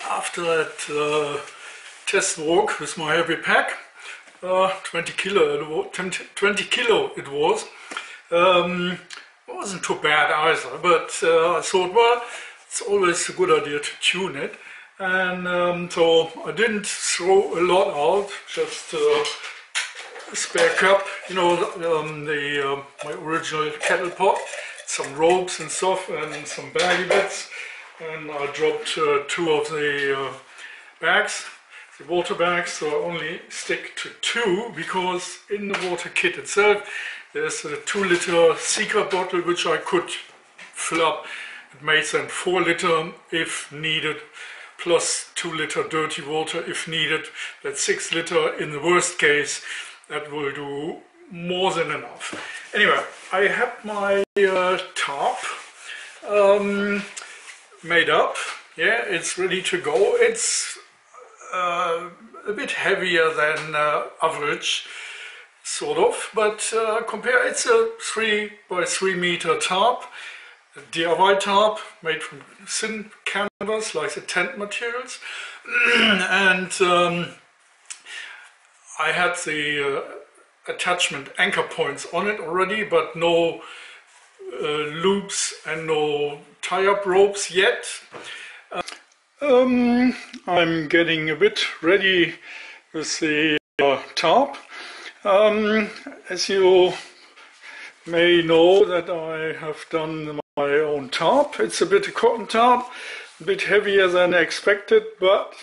after that test walk with my heavy pack, 20 kilo it was. It wasn't too bad either, but I thought, well, it's always a good idea to tune it. And so I didn't throw a lot out, just a spare cup, you know, my original kettle pot, some ropes and stuff, and some baggy bits. And I dropped 2 of the bags, the water bags, so I only stick to 2 because in the water kit itself there's a 2-liter secret bottle which I could fill up. It makes then 4 liter if needed, plus 2-liter dirty water if needed. That's 6 liter in the worst case. That will do more than enough. Anyway, I have my tarp made up. Yeah, it's ready to go. It's a bit heavier than average, sort of, but it's a 3 by 3 meter tarp, a DIY tarp made from thin canvas like the tent materials. And I had the attachment anchor points on it already, but no loops and no tie-up ropes yet. I'm getting a bit ready with the tarp. As you may know, that I have done my own tarp. It's a bit of cotton tarp, a bit heavier than expected, but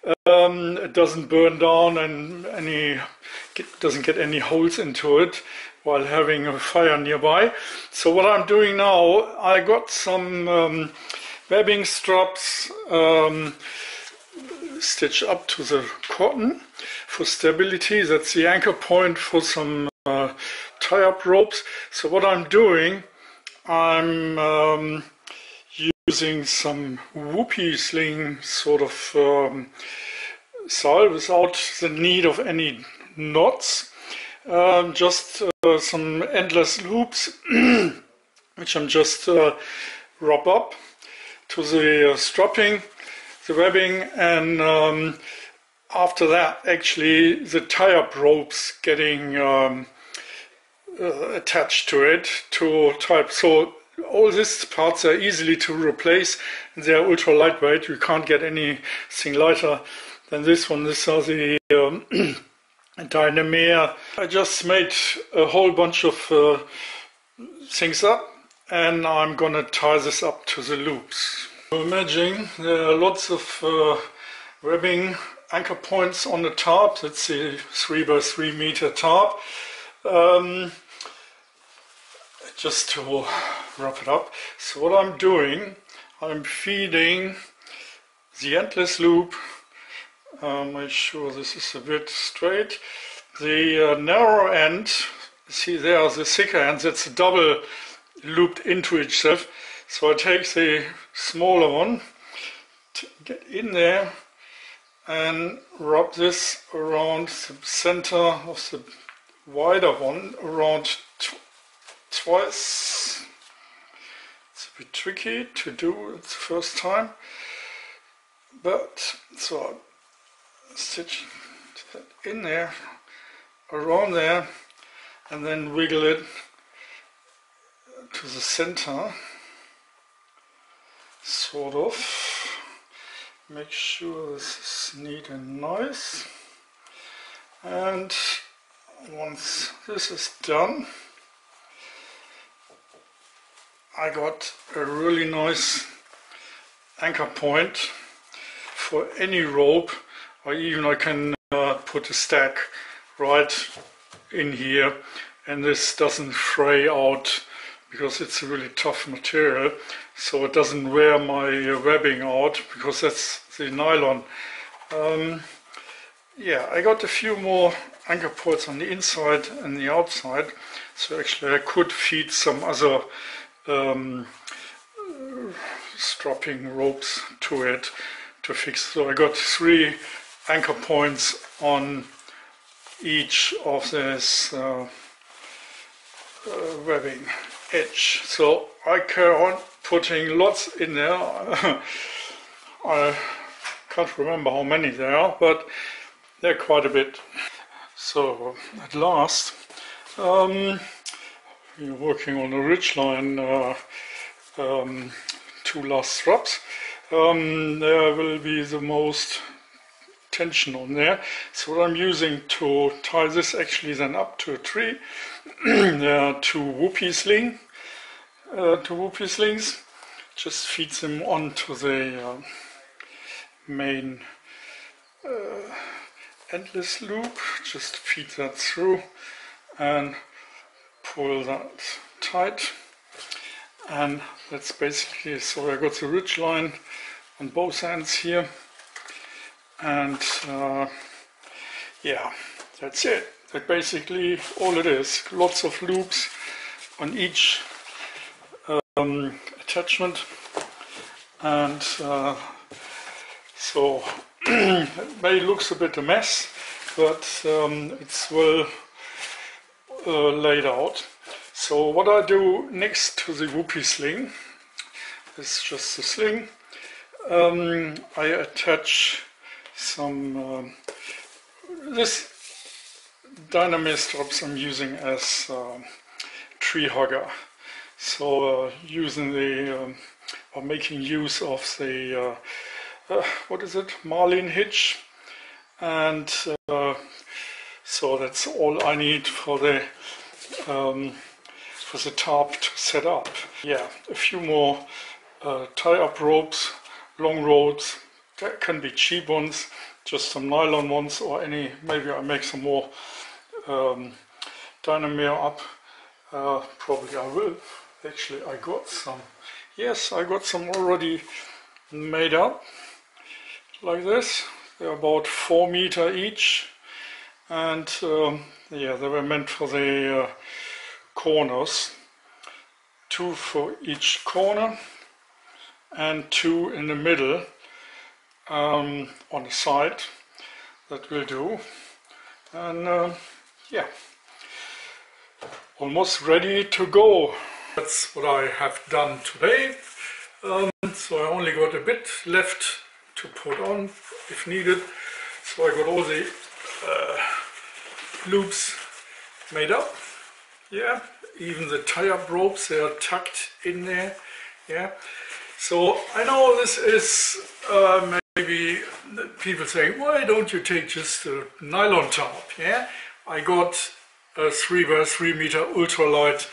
it doesn't burn down and doesn't get any holes into it while having a fire nearby. So what I'm doing now, I got some webbing straps stitched up to the cotton for stability. That's the anchor point for some tie-up ropes. So what I'm doing, I'm using some Whoopie Sling sort of style without the need of any knots. Just some endless loops which I'm just wrap up to the strapping, the webbing, and after that actually the tie-up ropes getting attached to it to type. So all these parts are easily to replace, and they are ultra lightweight. You can't get anything lighter than this one. These are the Dyneema. I just made a whole bunch of things up, and I'm gonna tie this up to the loops. Imagine there are lots of webbing anchor points on the tarp. That's the 3 by 3 meter tarp. Just to wrap it up. So what I'm doing, I'm feeding the endless loop. Make sure this is a bit straight. The narrow end, see there, the thicker end, that's double looped into itself. So I take the smaller one, to get in there, and wrap this around the center of the wider one, around twice. It's a bit tricky to do it the first time, but so I stitch that in there, around there, and then wiggle it to the center, sort of. Make sure this is neat and nice, and once this is done, I got a really nice anchor point for any rope, or even I can put a stack right in here, and this doesn't fray out because it's a really tough material, so it doesn't wear my webbing out because that's the nylon. Yeah, I got a few more anchor points on the inside and the outside, so actually I could feed some other strapping ropes to it to fix. So I got 3 anchor points on each of this webbing edge. So I carry on putting lots in there. I can't remember how many there are, but they're quite a bit. So at last, we're working on a ridgeline, 2 last straps. There will be the most tension on there. So what I'm using to tie this actually then up to a tree, there are 2 Whoopie slings. Just feed them onto the main endless loop. Just feed that through and pull that tight. And that's basically, so I got the ridge line on both ends here. And yeah, that's it. That's basically all it is. Lots of loops on each attachment, and so it may looks a bit a mess, but it's well laid out. So what I do next to the Whoopie sling is just the sling. I attach some this Dyneema straps I'm using as tree hugger. So using the or making use of the what is it, marlin hitch, and so that's all I need for the tarp to set up. Yeah, a few more tie-up ropes, long ropes. That can be cheap ones, just some nylon ones, or any. Maybe I make some more Dyneema up. Probably I will. Actually, I got some. Yes, I got some already made up like this. They're about 4 meters each, and yeah, they were meant for the corners. 2 for each corner and 2 in the middle on the side. That will do. And yeah, almost ready to go. That's what I have done today. So I only got a bit left to put on if needed. So I got all the loops made up. Yeah, even the tie-up ropes, they are tucked in there. Yeah. So I know this is maybe people saying, why don't you take just a nylon tarp? Yeah, I got a 3x3 meter ultralight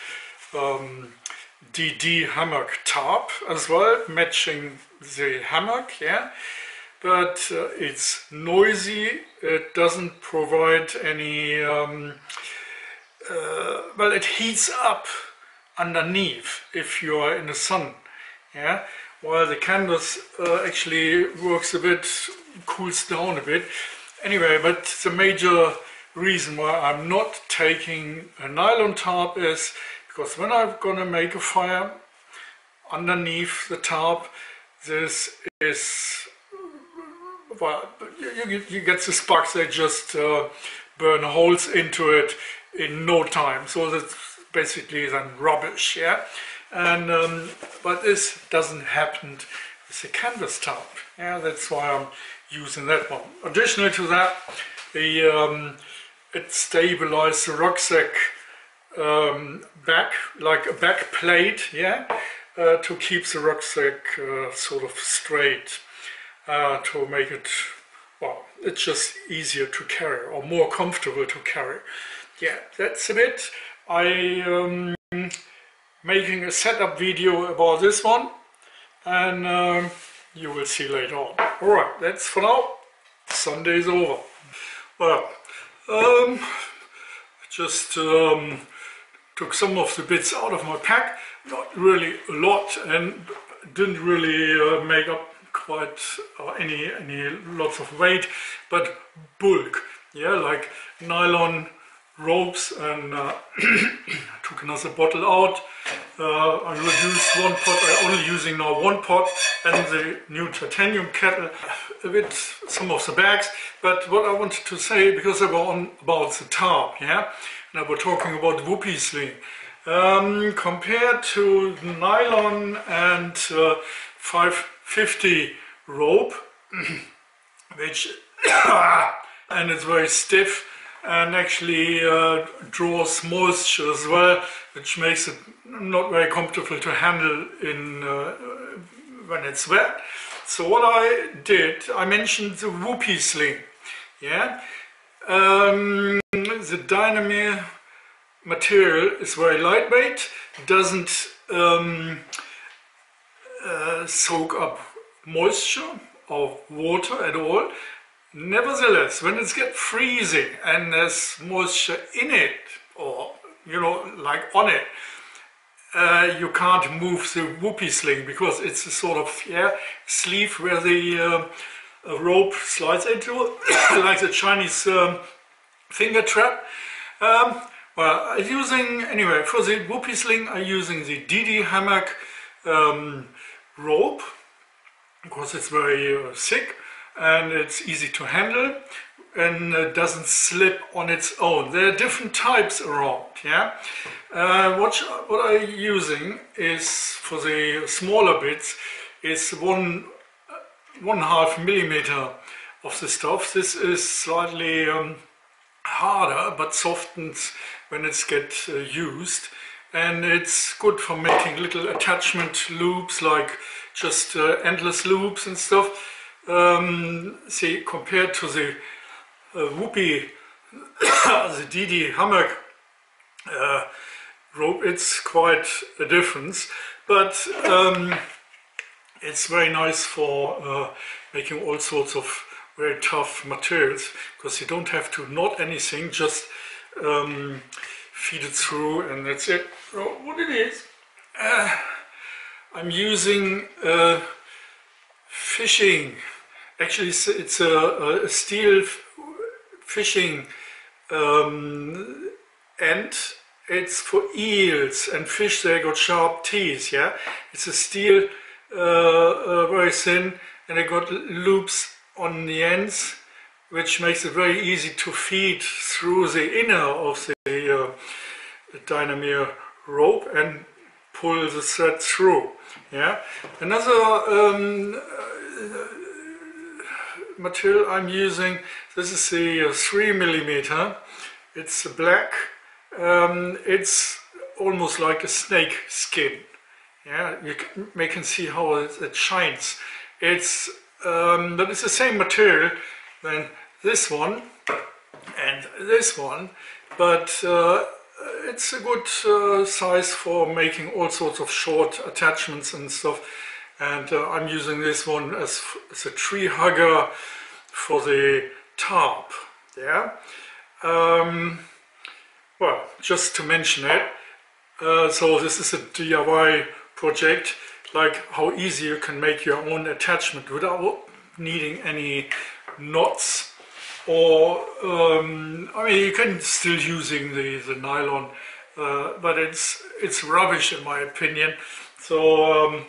DD-Hammock tarp as well, matching the hammock. Yeah, but it's noisy. It doesn't provide any. Well, it heats up underneath if you are in the sun. Yeah, while the canvas actually works a bit, cools down a bit. Anyway, but the major reason why I'm not taking a nylon tarp is because when I'm gonna make a fire underneath the tarp, this is, well, you get the sparks, they just burn holes into it in no time. So that's basically then rubbish, yeah. And but this doesn't happen with the canvas tarp. Yeah, that's why I'm using that one. Additionally to that, the it stabilizes the rucksack back, like a back plate, yeah, to keep the rucksack sort of straight, to make it, well, it's just easier to carry or more comfortable to carry. Yeah, that's a bit. I making a setup video about this one, and you will see later on. Alright, that's for now. Sunday's over. Well, just took some of the bits out of my pack, not really a lot, and didn't really make up quite any lots of weight, but bulk. Yeah, like nylon ropes, and took another bottle out. I reduced one pot. I'm only using now one pot and the new titanium kettle. A bit some of the bags, but what I wanted to say, because I were on about the tarp, yeah, and I were talking about Whoopie Sling. Compared to nylon and 550 rope, which and it's very stiff and actually draws moisture as well, which makes it not very comfortable to handle in when it's wet. So what I did, I mentioned the Whoopie Sling. Yeah, the Dyneema material is very lightweight, doesn't soak up moisture or water at all. Nevertheless, when it gets freezing and there's moisture in it, or you know, like on it, you can't move the Whoopie Sling because it's a sort of sleeve where the rope slides into, like the Chinese finger trap. Well, I'm using, anyway, for the Whoopie Sling, I'm using the DD-Hammock rope because it's very thick and it's easy to handle and doesn't slip on its own. There are different types around. Yeah, what I'm using is for the smaller bits is 1.5 millimeter of the stuff. This is slightly harder but softens when it's get used, and it's good for making little attachment loops, like just endless loops and stuff. See, compared to the Whoopie, the DD-Hammock rope, it's quite a difference, but it's very nice for making all sorts of very tough materials, because you don't have to knot anything, just feed it through and that's it. So what it is, I'm using fishing. Actually, it's a steel fishing end. It's for eels and fish. They got sharp teeth. Yeah, it's a steel, very thin, and they got loops on the ends, which makes it very easy to feed through the inner of the Dyneema rope and pull the thread through. Yeah, another material I'm using, this is the 3 millimeter. It's black. It's almost like a snake skin. Yeah, you can see how it shines. It's but it's the same material than this one and this one, but it's a good size for making all sorts of short attachments and stuff. And I'm using this one as a tree hugger for the tarp. Yeah. Well, just to mention it. So this is a DIY project, like how easy you can make your own attachment without needing any knots. Or I mean, you can still using the nylon, but it's rubbish in my opinion. So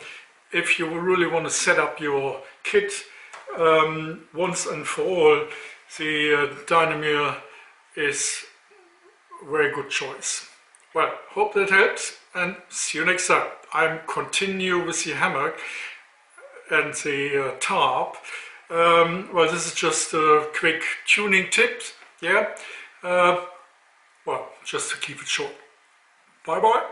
if you really want to set up your kit once and for all, the Dyneema is a very good choice. Well, hope that helps, and see you next time. I'm continue with the hammock and the tarp. Well, this is just a quick tuning tip. Yeah. Well, just to keep it short. Bye bye.